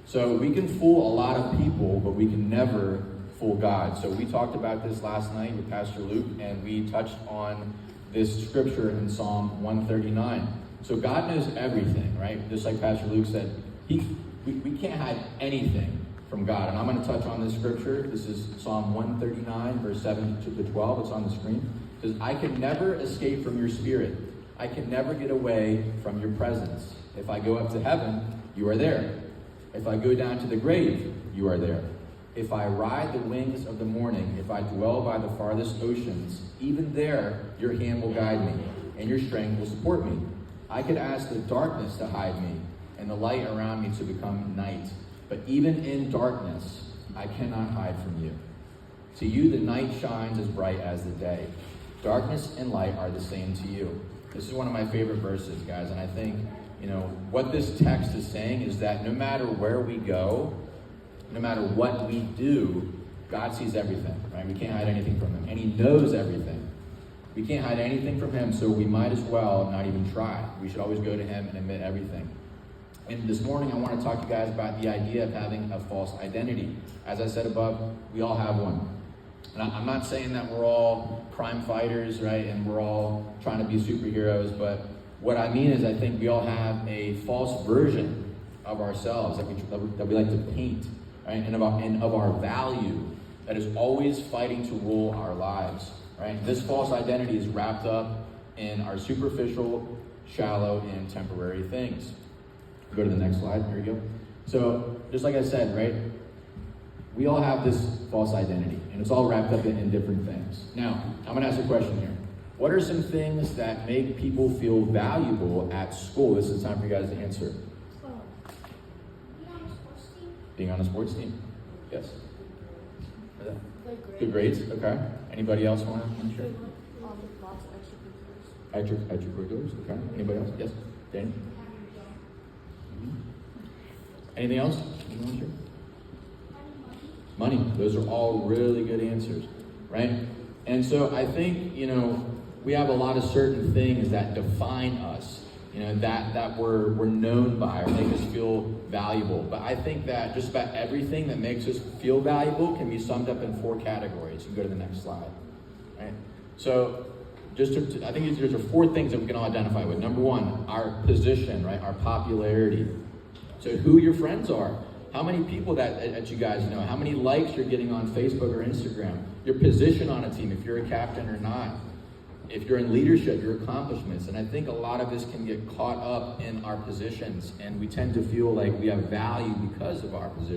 So we can fool a lot of people, but we can never fool God. So we talked about this last night with Pastor Luke, and we touched on this scripture in Psalm 139. So God knows everything, right? Just like Pastor Luke said, we can't hide anything from God. And I'm going to touch on this scripture. This is Psalm 139, verse 7 to 12. It's on the screen. It says, I can never escape from your spirit. I can never get away from your presence. If I go up to heaven, you are there. If I go down to the grave, you are there. If I ride the wings of the morning, if I dwell by the farthest oceans, even there your hand will guide me, and your strength will support me. I could ask the darkness to hide me, and the light around me to become night. But even in darkness, I cannot hide from you. To you the night shines as bright as the day. Darkness and light are the same to you. This is one of my favorite verses, guys, and I think, what this text is saying is that no matter where we go, no matter what we do, God sees everything, right? We can't hide anything from him, and he knows everything. We can't hide anything from him, so we might as well not even try. We should always go to him and admit everything. And this morning, I want to talk to you guys about the idea of having a false identity. As I said above, we all have one. And I'm not saying that we're all crime fighters, right? And we're all trying to be superheroes, but what I mean is I think we all have a false version of ourselves that we like to paint, right? And of our value that is always fighting to rule our lives, right? This false identity is wrapped up in our superficial, shallow, and temporary things. Go to the next slide. Here we go. So, just like I said, right? We all have this false identity, and it's all wrapped up in different things. Now, I'm going to ask a question here. What are some things that make people feel valuable at school? This is time for you guys to answer. Being on a sports team. Yes. Good grades. Okay. Anybody else want to share? Lots of extracurriculars. Extracurriculars. Okay. Anybody else? Yes. Danny. Anything else? You want to share? Money. Those are all really good answers, right? And so I think, we have a lot of certain things that define us, that we're known by or make us feel valuable. But I think that just about everything that makes us feel valuable can be summed up in 4 categories. You can go to the next slide. Right? So I think there's 4 things that we can all identify with. Number 1, our position, right? Our popularity. So who your friends are. How many people that you guys know? How many likes you're getting on Facebook or Instagram? Your position on a team, if you're a captain or not. If you're in leadership, your accomplishments. And I think a lot of us can get caught up in our positions, and we tend to feel like we have value because of our position.